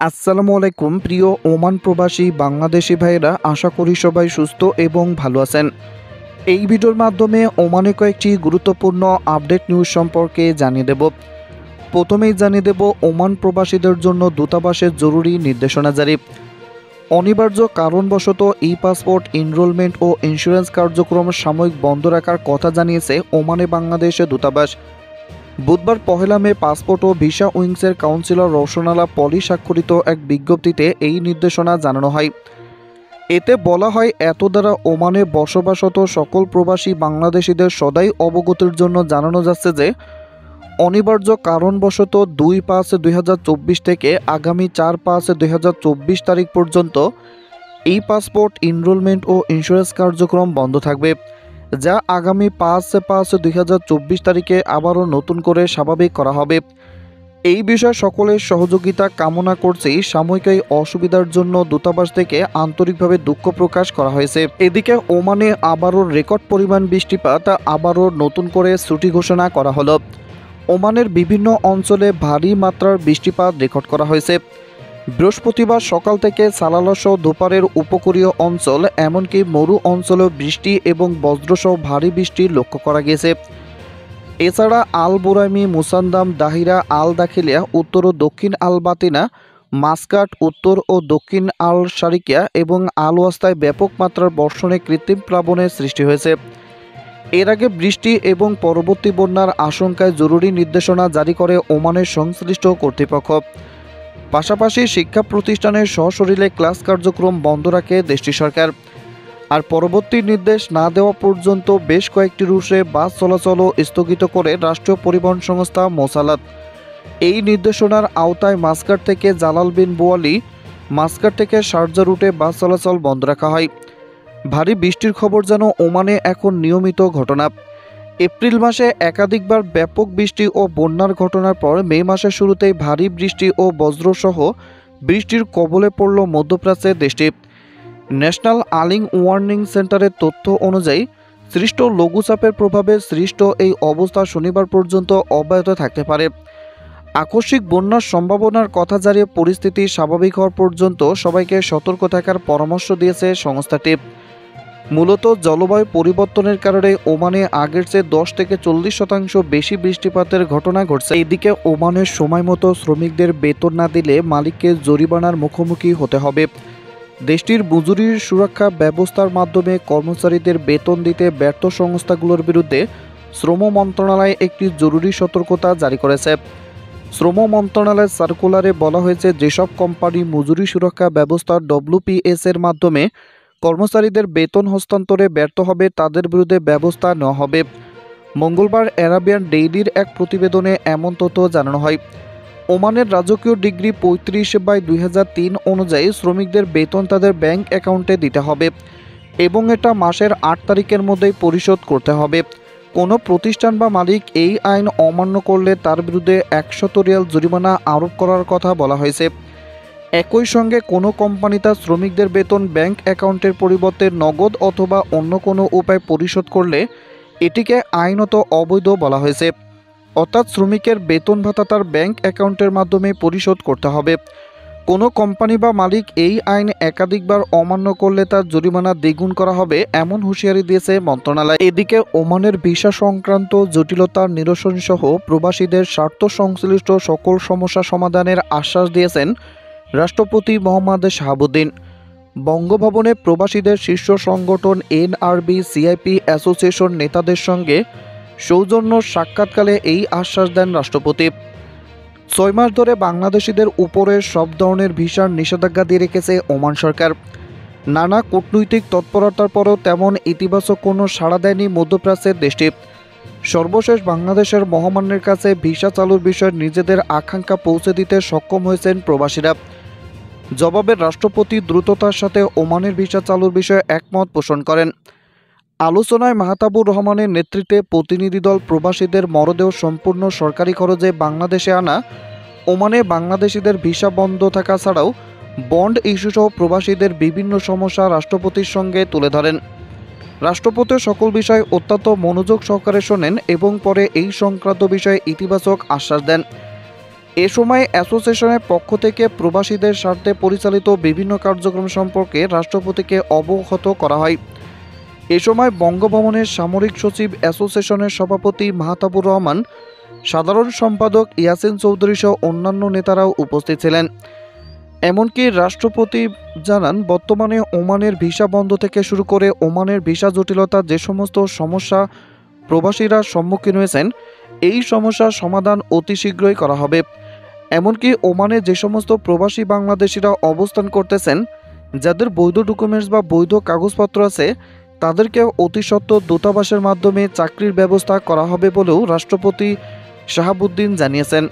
আসসালামু আলাইকুম প্রিয় ওমান প্রবাসী বাংলাদেশি ভাইয়েরা, আশা করি সবাই সুস্থ এবং ভালো আছেন। এই ভিডিওর মাধ্যমে ওমানে কয়েকটি গুরুত্বপূর্ণ আপডেট নিউজ সম্পর্কে জানিয়ে দেব। প্রথমেই জানিয়ে দেব ওমান প্রবাসীদের জন্য দূতাবাসের জরুরি নির্দেশনা জারি। অনিবার্য কারণবশত ই পাসপোর্ট এনরোলমেন্ট ও ইন্স্যুরেন্স কার্যক্রম সাময়িক বন্ধ রাখার কথা জানিয়েছে ওমানে বাংলাদেশের দূতাবাস। বুধবার 1 মে পাসপোর্ট ও ভিসা উইংসের কাউন্সিলর রওশনালা পলি স্বাক্ষরিত এক বিজ্ঞপ্তিতে এই নির্দেশনা জানানো হয়। এতে বলা হয়, এত দ্বারা ওমানে বসবাসরত সকল প্রবাসী বাংলাদেশিদের সদাই অবগতির জন্য জানানো যাচ্ছে যে অনিবার্য কারণবশত 2-5-2024 থেকে আগামী 4-5-2024 তারিখ পর্যন্ত ই পাসপোর্ট এনরোলমেন্ট ও ইন্স্যুরেন্স কার্যক্রম বন্ধ থাকবে, যা আগামী 5-5-2024 তারিখে আবারও নতুন করে স্বাভাবিক করা হবে। এই বিষয়ে সকলের সহযোগিতা কামনা করছি। সাময়িক এই অসুবিধার জন্য দূতাবাস থেকে আন্তরিকভাবে দুঃখ প্রকাশ করা হয়েছে। এদিকে ওমানে আবারও রেকর্ড পরিমাণ বৃষ্টিপাত, আবারও নতুন করে ছুটি ঘোষণা করা হলো। ওমানের বিভিন্ন অঞ্চলে ভারী মাত্রার বৃষ্টিপাত রেকর্ড করা হয়েছে। বৃহস্পতিবার সকাল থেকে সালালাসহ দুপারের উপকূলীয় অঞ্চল এমনকি মরু অঞ্চলেও বৃষ্টি এবং বজ্রসহ ভারী বৃষ্টি লক্ষ্য করা গেছে। এছাড়া আল বুরাইমি, মুসান্দাম, দাহিরা, আল দাখিলিয়া, উত্তর ও দক্ষিণ আল বাতিনা, মাসকাট, উত্তর ও দক্ষিণ আল শারিকিয়া এবং আল ওয়াস্তায় ব্যাপক মাত্রার বর্ষণে কৃত্রিম প্লাবনের সৃষ্টি হয়েছে। এর আগে বৃষ্টি এবং পরবর্তী বন্যার আশঙ্কায় জরুরি নির্দেশনা জারি করে ওমানের সংশ্লিষ্ট কর্তৃপক্ষ। পাশাপাশি শিক্ষা প্রতিষ্ঠানের সশরীরে ক্লাস কার্যক্রম বন্ধ রাখে দেশটির সরকার। আর পরবর্তী নির্দেশ না দেওয়া পর্যন্ত বেশ কয়েকটি রুটে বাস চলাচলও স্থগিত করে রাষ্ট্রীয় পরিবহন সংস্থা মোসালাত। এই নির্দেশনার আওতায় মাসকাট থেকে জালাল বিন বোয়ালি, মাসকাট থেকে শারজা রুটে বাস চলাচল বন্ধ রাখা হয়। ভারী বৃষ্টির খবর যেন ওমানে এখন নিয়মিত ঘটনা। এপ্রিল মাসে একাধিকবার ব্যাপক বৃষ্টি ও বন্যার ঘটনার পর মে মাসের শুরুতেই ভারী বৃষ্টি ও বজ্রসহ বৃষ্টির কবলে পড়ল মধ্যপ্রাচ্যের দেশটি। ন্যাশনাল আর্লি ওয়ার্নিং সেন্টারের তথ্য অনুযায়ী সৃষ্ট লঘুচাপের প্রভাবে সৃষ্ট এই অবস্থা শনিবার পর্যন্ত অব্যাহত থাকতে পারে। আকস্মিক বন্যার সম্ভাবনার কথা জানিয়ে পরিস্থিতি স্বাভাবিক হওয়ার পর্যন্ত সবাইকে সতর্ক থাকার পরামর্শ দিয়েছে সংস্থাটি। মূলত জলবায়ু পরিবর্তনের কারণে ওমানে আগের চেয়ে 10-40% বেশি বৃষ্টিপাতের ঘটনা ঘটছে। এদিকে ওমানের সময়মতো শ্রমিকদের বেতন না দিলে মালিককে জরিমানার মুখোমুখি হতে হবে। দেশটির মজুরির সুরক্ষা ব্যবস্থার মাধ্যমে কর্মচারীদের বেতন দিতে ব্যর্থ সংস্থাগুলোর বিরুদ্ধে শ্রম মন্ত্রণালয় একটি জরুরি সতর্কতা জারি করেছে। শ্রম মন্ত্রণালয়ের সার্কুলারে বলা হয়েছে, যেসব কোম্পানি মজুরি সুরক্ষা ব্যবস্থা WPS এর মাধ্যমে কর্মচারীদের বেতন হস্তান্তরে ব্যর্থ হবে তাদের বিরুদ্ধে ব্যবস্থা নেওয়া হবে। মঙ্গলবার আরাবিয়ান ডেইলির এক প্রতিবেদনে এমন তথ্য জানানো হয়। ওমানের রাজকীয় ডিগ্রি 35/2003 অনুযায়ী শ্রমিকদের বেতন তাদের ব্যাংক অ্যাকাউন্টে দিতে হবে এবং এটা মাসের 8 তারিখের মধ্যেই পরিশোধ করতে হবে। কোনো প্রতিষ্ঠান বা মালিক এই আইন অমান্য করলে তার বিরুদ্ধে 100 রিয়াল জরিমানা আরোপ করার কথা বলা হয়েছে। একই সঙ্গে কোনো কোম্পানি তার শ্রমিকদের বেতন ব্যাংক অ্যাকাউন্টের পরিবর্তে নগদ অথবা অন্য কোনো উপায় পরিশোধ করলে এটিকে আইনত অবৈধ বলা হয়েছে। অর্থাৎ শ্রমিকের বেতন ভাতা তার ব্যাংক অ্যাকাউন্টের মাধ্যমে পরিশোধ করতে হবে। কোনো কোম্পানি বা মালিক এই আইন একাধিকবার অমান্য করলে তার জরিমানা দ্বিগুণ করা হবে, এমন হুঁশিয়ারি দিয়েছে মন্ত্রণালয়। এদিকে ওমানের ভিসা সংক্রান্ত জটিলতার নিরসন সহ প্রবাসীদের স্বার্থ সংশ্লিষ্ট সকল সমস্যা সমাধানের আশ্বাস দিয়েছেন রাষ্ট্রপতি মোহাম্মদ শাহাবুদ্দিন। বঙ্গভবনে প্রবাসীদের শীর্ষ সংগঠন NRB CIP অ্যাসোসিয়েশন নেতাদের সঙ্গে সৌজন্য সাক্ষাৎকালে এই আশ্বাস দেন রাষ্ট্রপতি। 6 মাস ধরে বাংলাদেশিদের উপরে সব ধরনের ভিসার নিষেধাজ্ঞা দিয়ে রেখেছে ওমান সরকার। নানা কূটনৈতিক তৎপরতার পরেও তেমন ইতিবাচক কোনো সাড়া দেয়নি মধ্যপ্রাচ্যের দেশটি। সর্বশেষ বাংলাদেশের মহামান্যের কাছে ভিসা চালুর বিষয়ে নিজেদের আকাঙ্ক্ষা পৌঁছে দিতে সক্ষম হয়েছেন প্রবাসীরা। জবাবে রাষ্ট্রপতি দ্রুততার সাথে ওমানের ভিসা চালুর বিষয়ে একমত পোষণ করেন। আলোচনায় মাহতাবুর রহমানের নেতৃত্বে প্রতিনিধি দল প্রবাসীদের মরদেহ সম্পূর্ণ সরকারি খরচে বাংলাদেশে আনা, ওমানে বাংলাদেশিদের ভিসা বন্ধ থাকা ছাড়াও বন্ড ইস্যুসহ প্রবাসীদের বিভিন্ন সমস্যা রাষ্ট্রপতির সঙ্গে তুলে ধরেন। রাষ্ট্রপতি সকল বিষয় অত্যন্ত মনোযোগ সহকারে শোনেন এবং পরে এই সংক্রান্ত বিষয়ে ইতিবাচক আশ্বাস দেন। এ সময় অ্যাসোসিয়েশনের পক্ষ থেকে প্রবাসীদের স্বার্থে পরিচালিত বিভিন্ন কার্যক্রম সম্পর্কে রাষ্ট্রপতিকে অবগত করা হয়। এ সময় বঙ্গভবনের সামরিক সচিব অ্যাসোসিয়েশনের সভাপতি মাহতাবুর রহমান, সাধারণ সম্পাদক ইয়াসিন চৌধুরী সহ অন্যান্য নেতারাও উপস্থিত ছিলেন। এমনকি রাষ্ট্রপতি জানান, বর্তমানে ওমানের ভিসা বন্ধ থেকে শুরু করে ওমানের ভিসা জটিলতা যে সমস্ত সমস্যা প্রবাসীরা সম্মুখীন হয়েছেন, এই সমস্যার সমাধান অতি শীঘ্রই করা হবে। এমনকি ওমানে যে সমস্ত প্রবাসী বাংলাদেশিরা অবস্থান করতেছেন, যাদের বৈধ ডকুমেন্টস বা বৈধ কাগজপত্র আছে, তাদেরকে অতি সত্বর দূতাবাসের মাধ্যমে চাকরির ব্যবস্থা করা হবে বলেও রাষ্ট্রপতি শাহাবুদ্দিন জানিয়েছেন।